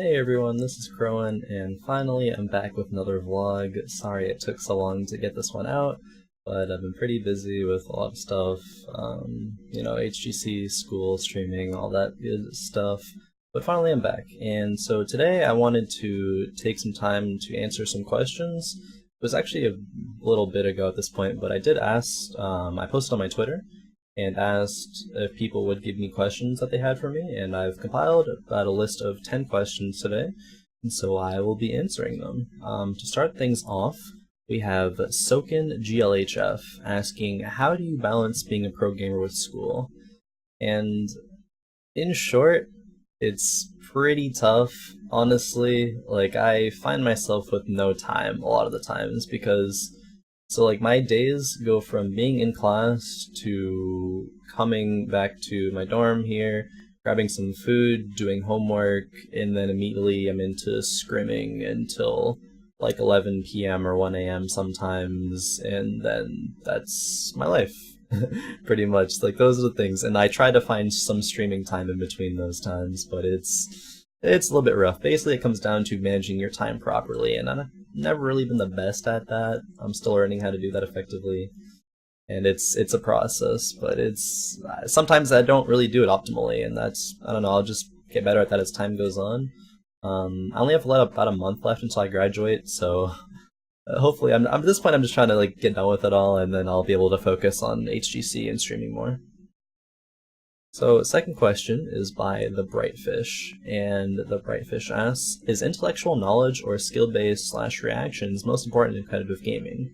Hey everyone, this is Khroen, and finally I'm back with another vlog. Sorry it took so long to get this one out, but I've been pretty busy with a lot of stuff, HGC, school, streaming, all that good stuff. But finally I'm back, and so today I wanted to take some time to answer some questions. It was actually a little bit ago at this point, but I did ask, I posted on my Twitter, and asked if people would give me questions that they had for me, and I've compiled about a list of 10 questions today, and so I will be answering them. To start things off, we have Soken GLHF asking, how do you balance being a pro gamer with school? And in short, it's pretty tough, honestly. Like, I find myself with no time a lot of the times because my days go from being in class to coming back to my dorm here, grabbing some food, doing homework, and then immediately I'm into scrimming until like 11 p.m. or 1 a.m. sometimes, and then that's my life. Pretty much. Like, those are the things, and I try to find some streaming time in between those times, but it's a little bit rough. Basically, it comes down to managing your time properly, and I've never really been the best at that. I'm still learning how to do that effectively, and it's a process, but it's sometimes I don't really do it optimally, and that's, I don't know, I'll just get better at that as time goes on. I only have about a month left until I graduate, so hopefully I'm at this point I'm just trying to get done with it all, and then I'll be able to focus on HGC and streaming more. So, second question is by the Brightfish, and the Brightfish asks, is intellectual knowledge or skill-based / reactions most important in competitive gaming?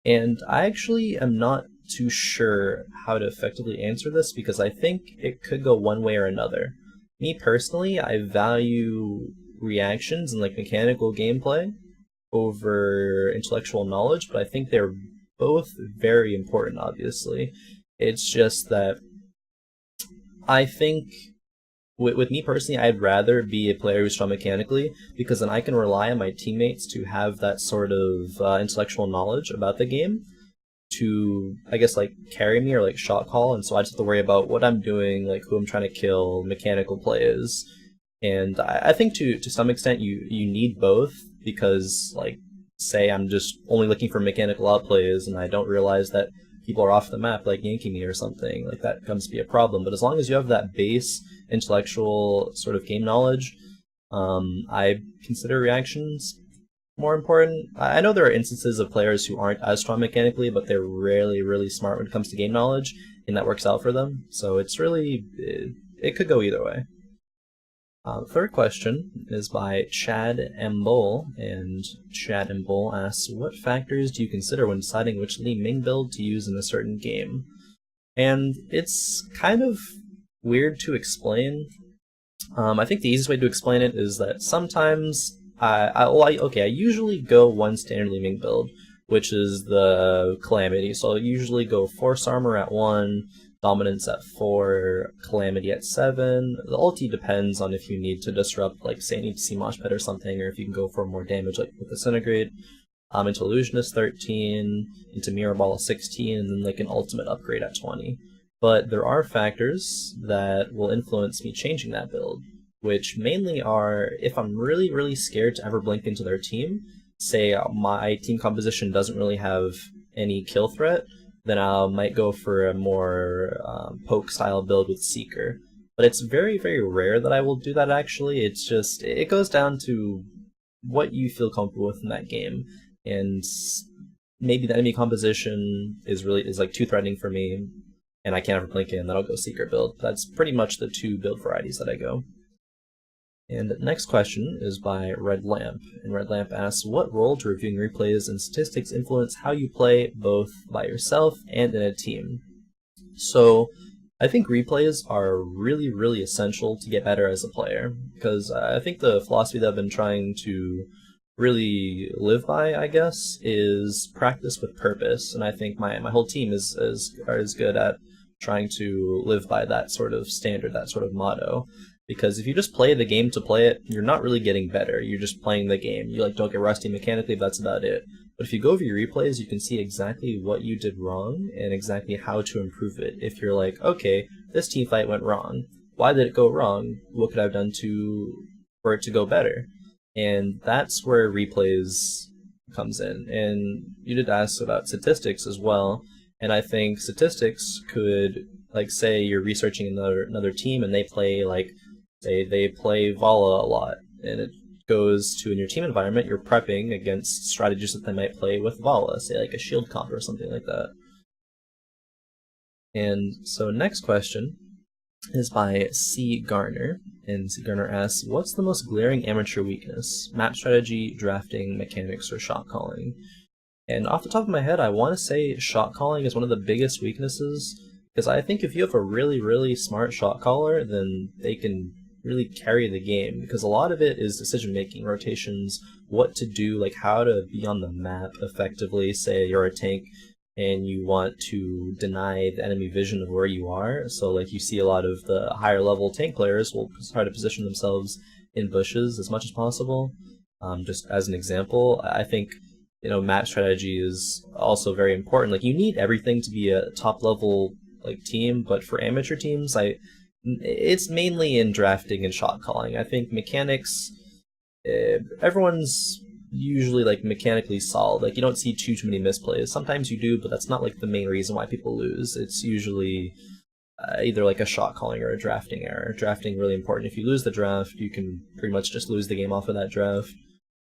And I actually am not too sure how to effectively answer this because I think it could go one way or another. Me personally, I value reactions and mechanical gameplay over intellectual knowledge, but I think they're both very important, obviously. It's just that I think, with me personally, I'd rather be a player who's strong mechanically, because then I can rely on my teammates to have that sort of intellectual knowledge about the game to, I guess, carry me or shot call, and so I just have to worry about what I'm doing, who I'm trying to kill, mechanical plays. And I think to some extent you need both, because, say I'm just only looking for mechanical outplays and I don't realize that people are off the map, yanking me or something, that comes to be a problem. But as long as you have that base intellectual sort of game knowledge, I consider reactions more important. I know there are instances of players who aren't as strong mechanically, but they're really, really smart when it comes to game knowledge, and that works out for them. So it's really, it could go either way. Third question is by Chad Mbol, and Chad Mbol asks, what factors do you consider when deciding which Li Ming build to use in a certain game? And it's kind of weird to explain. I think the easiest way to explain it is that sometimes I usually go one standard Li Ming build, which is the Calamity. So I'll usually go Force Armor at 1, Dominance at 4, Calamity at 7. The ulti depends on if you need to disrupt, say you need to see Moshpit or something, or if you can go for more damage with Disintegrate. Into Illusionist 13, into Mirror Ball 16, and then an ultimate upgrade at 20. But there are factors that will influence me changing that build, which mainly are if I'm really, really scared to ever blink into their team, say my team composition doesn't really have any kill threat, then I might go for a more poke-style build with Seeker. But it's very, very rare that I will do that, actually. It's just, it goes down to what you feel comfortable with in that game. And maybe the enemy composition is too threatening for me, and I can't ever blink in, then I'll go Seeker build. That's pretty much the two build varieties that I go. And the next question is by Red Lamp, and Red Lamp asks, what role do reviewing replays and statistics influence how you play both by yourself and in a team? So I think replays are really, really essential to get better as a player, because I think the philosophy that I've been trying to really live by, I guess, is practice with purpose, and I think my whole team is good at trying to live by that sort of standard, that sort of motto. Because if you just play the game to play it, you're not really getting better. You're just playing the game. You don't get rusty mechanically, but that's about it. But if you go over your replays, you can see exactly what you did wrong and exactly how to improve it. If you're okay, this team fight went wrong. Why did it go wrong? What could I have done to for it to go better. And that's where replays comes in. And you did ask about statistics as well, and I think statistics could, like, say you're researching another team and they play, like, they play Vala a lot, and it goes to, in your team environment, you're prepping against strategies that they might play with Vala, say like a shield comp or something like that. And so next question is by C. Garner, and C. Garner asks, what's the most glaring amateur weakness? Map strategy, drafting, mechanics, or shot calling? And off the top of my head, I want to say shot calling is one of the biggest weaknesses, because I think if you have a really, really smart shot caller, then they can really carry the game, because a lot of it is decision making, rotations, what to do, like how to be on the map effectively. Say you're a tank and you want to deny the enemy vision of where you are, so like you see a lot of the higher level tank players will try to position themselves in bushes as much as possible. Just as an example, I think, you know, map strategy is also very important. Like, you need everything to be a top level like team, but for amateur teams, it's mainly in drafting and shot calling. I think mechanics, everyone's usually like mechanically solid. Like, you don't see too many misplays. Sometimes you do, but that's not like the main reason why people lose. It's usually either like a shot calling or a drafting error. Drafting really important. If you lose the draft, you can pretty much just lose the game off of that draft.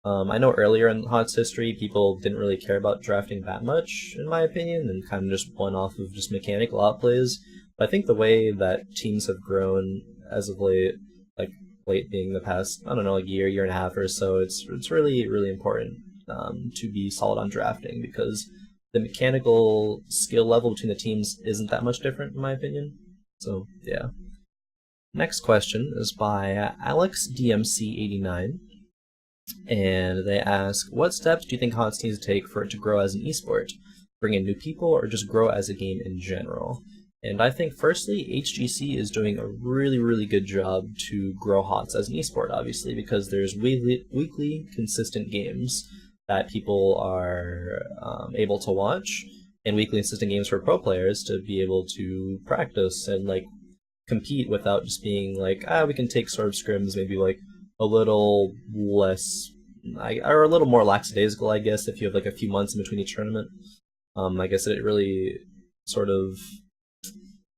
I know earlier in HOTS history, people didn't really care about drafting that much, in my opinion, and kind of just went off of just mechanical outplays. But I think the way that teams have grown as of late, like late being the past, I don't know, like year and a half or so, it's really, really important to be solid on drafting, because the mechanical skill level between the teams isn't that much different, in my opinion. So, yeah. Next question is by AlexDMC89. And they ask, what steps do you think HOTS needs to take for it to grow as an esport? Bring in new people, or just grow as a game in general? And I think, firstly, HGC is doing a really, really good job to grow HOTS as an esport, obviously, because there's weekly consistent games that people are able to watch, and weekly consistent games for pro players to be able to practice and like compete without just being like, we can take sort of scrims, maybe like a little less, or a little more lackadaisical, I guess, if you have like a few months in between each tournament. I guess it really sort of,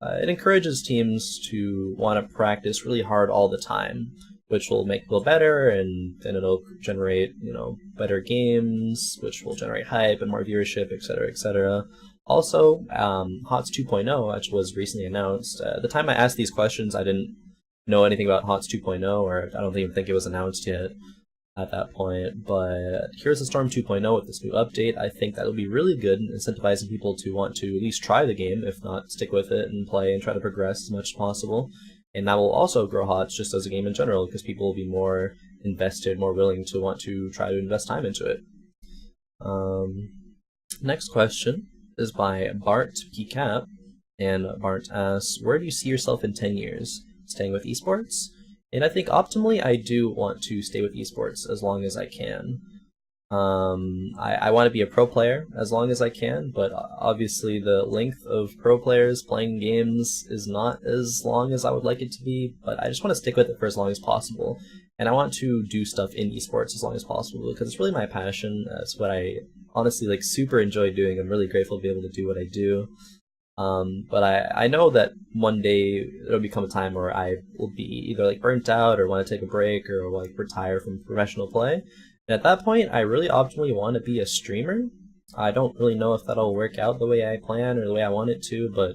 it encourages teams to want to practice really hard all the time, which will make people better, and then it'll generate, you know, better games, which will generate hype and more viewership, etc., etc. Also, HOTS 2.0, which was recently announced. At the time I asked these questions, I didn't know anything about HOTS 2.0, or I don't even think it was announced yet at that point, but Heroes of Storm 2.0 with this new update, I think that'll be really good, incentivizing people to want to at least try the game, if not stick with it and play and try to progress as much as possible. And that will also grow HOTS just as a game in general, because people will be more invested, more willing to want to try to invest time into it. Next question is by Bart PCap, and Bart asks, where do you see yourself in 10 years? Staying with esports? And I think optimally I do want to stay with esports as long as I can. I want to be a pro player as long as I can, but obviously the length of pro players playing games is not as long as I would like it to be, but I just want to stick with it for as long as possible. And I want to do stuff in esports as long as possible, because it's really my passion. It's what I honestly like super enjoy doing. I'm really grateful to be able to do what I do. But I know that one day there'll become a time where I will be either like burnt out or want to take a break or like retire from professional play. And at that point, I really optimally want to be a streamer. I don't really know if that'll work out the way I plan or the way I want it to, but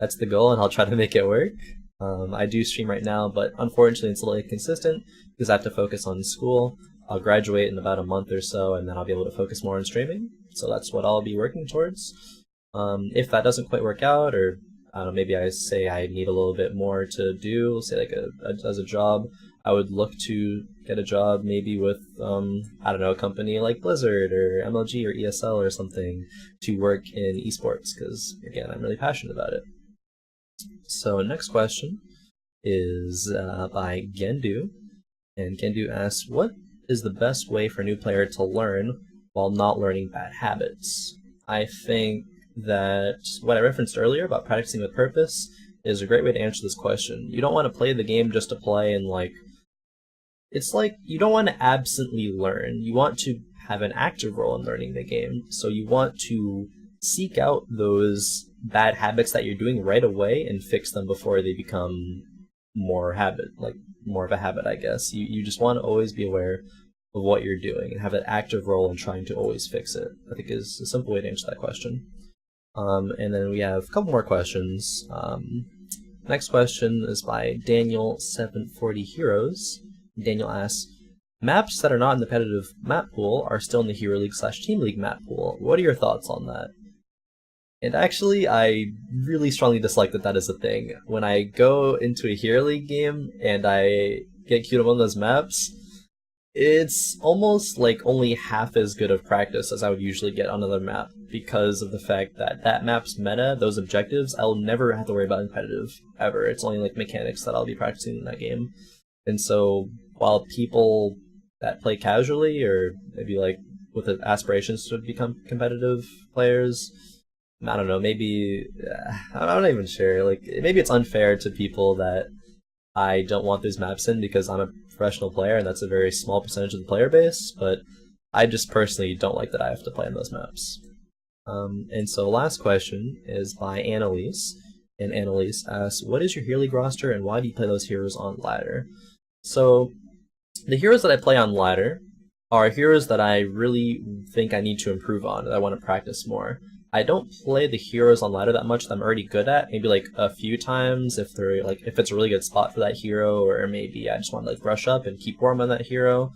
that's the goal, and I'll try to make it work. I do stream right now, but unfortunately it's a little inconsistent because I have to focus on school. I'll graduate in about a month or so, and then I'll be able to focus more on streaming. So that's what I'll be working towards. If that doesn't quite work out, or I don't know, maybe I say I need a little bit more to do, say like as a job, I would look to get a job maybe with, I don't know, a company like Blizzard or MLG or ESL or something to work in esports, because, again, I'm really passionate about it. So next question is by Gendu, and Gendu asks, what is the best way for a new player to learn while not learning bad habits? I think that what I referenced earlier about practicing with purpose is a great way to answer this question. You don't want to play the game just to play and like it's like you don't want to absently learn. You want to have an active role in learning the game. So you want to seek out those bad habits that you're doing right away and fix them before they become more of a habit, I guess. You just want to always be aware of what you're doing and have an active role in trying to always fix it, I think is a simple way to answer that question. And then we have a couple more questions. Next question is by Daniel740 Heroes. Daniel asks, maps that are not in the competitive map pool are still in the Hero League / Team League map pool. What are your thoughts on that? And actually, I really strongly dislike that that is a thing. When I go into a Hero League game and I get queued on one of those maps, it's almost like only half as good of practice as I would usually get on another map because of the fact that that map's meta, those objectives, I'll never have to worry about in competitive, ever. It's only like mechanics that I'll be practicing in that game. And so, while people that play casually, or maybe like with aspirations to become competitive players, I don't know, maybe, I'm not even sure, like, maybe it's unfair to people that I don't want those maps in because I'm a professional player and that's a very small percentage of the player base, but I just personally don't like that I have to play in those maps. And so last question is by Annalise, and Annalise asks, what is your Hero League roster and why do you play those heroes on ladder? So, the heroes that I play on ladder are heroes that I really think I need to improve on, that I want to practice more. I don't play the heroes on ladder that much that I'm already good at. Maybe like a few times if they're like if it's a really good spot for that hero, or maybe I just want to like brush up and keep warm on that hero.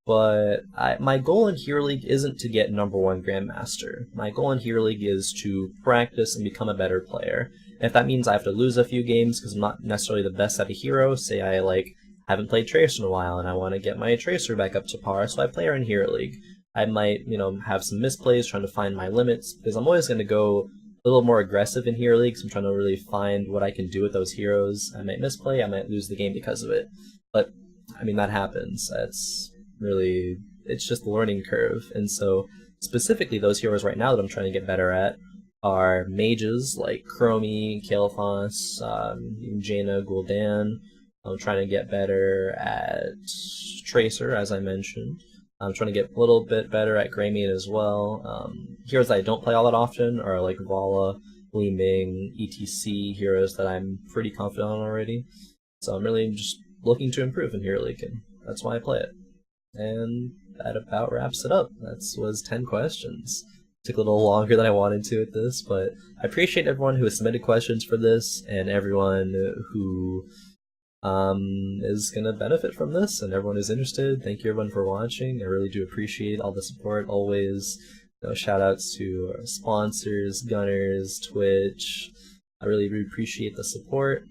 But my goal in Hero League isn't to get #1 Grandmaster. My goal in Hero League is to practice and become a better player. And if that means I have to lose a few games because I'm not necessarily the best at a hero, say I like haven't played Tracer in a while and I want to get my Tracer back up to par, so I play her in Hero League. I might, have some misplays trying to find my limits, because I'm always going to go a little more aggressive in Hero League, so I'm trying to really find what I can do with those heroes. I might misplay, I might lose the game because of it. But, I mean, that happens. It's just the learning curve. And so, specifically, those heroes right now that I'm trying to get better at are mages like Chromie, Kalephos, Jaina, Gul'dan. I'm trying to get better at Tracer, as I mentioned. I'm trying to get a little bit better at Greymane as well. Heroes that I don't play all that often are like Vala, Li Ming, etc. Heroes that I'm pretty confident on already. So I'm really just looking to improve in Hero League, and that's why I play it. And that about wraps it up. That was 10 questions. Took a little longer than I wanted to at this, but I appreciate everyone who has submitted questions for this, and everyone who is going to benefit from this, and everyone who's interested. Thank you everyone for watching. I really do appreciate all the support always. Shout outs to our sponsors, Gunners, Twitch. I really do appreciate the support.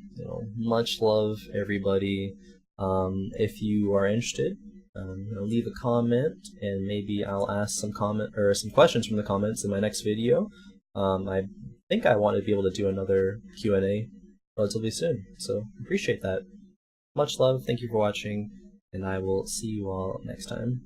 Much love everybody. If you are interested, leave a comment and maybe I'll ask some questions from the comments in my next video. I think I want to be able to do another Q&A relatively soon, so appreciate that. Much love, thank you for watching, and I will see you all next time.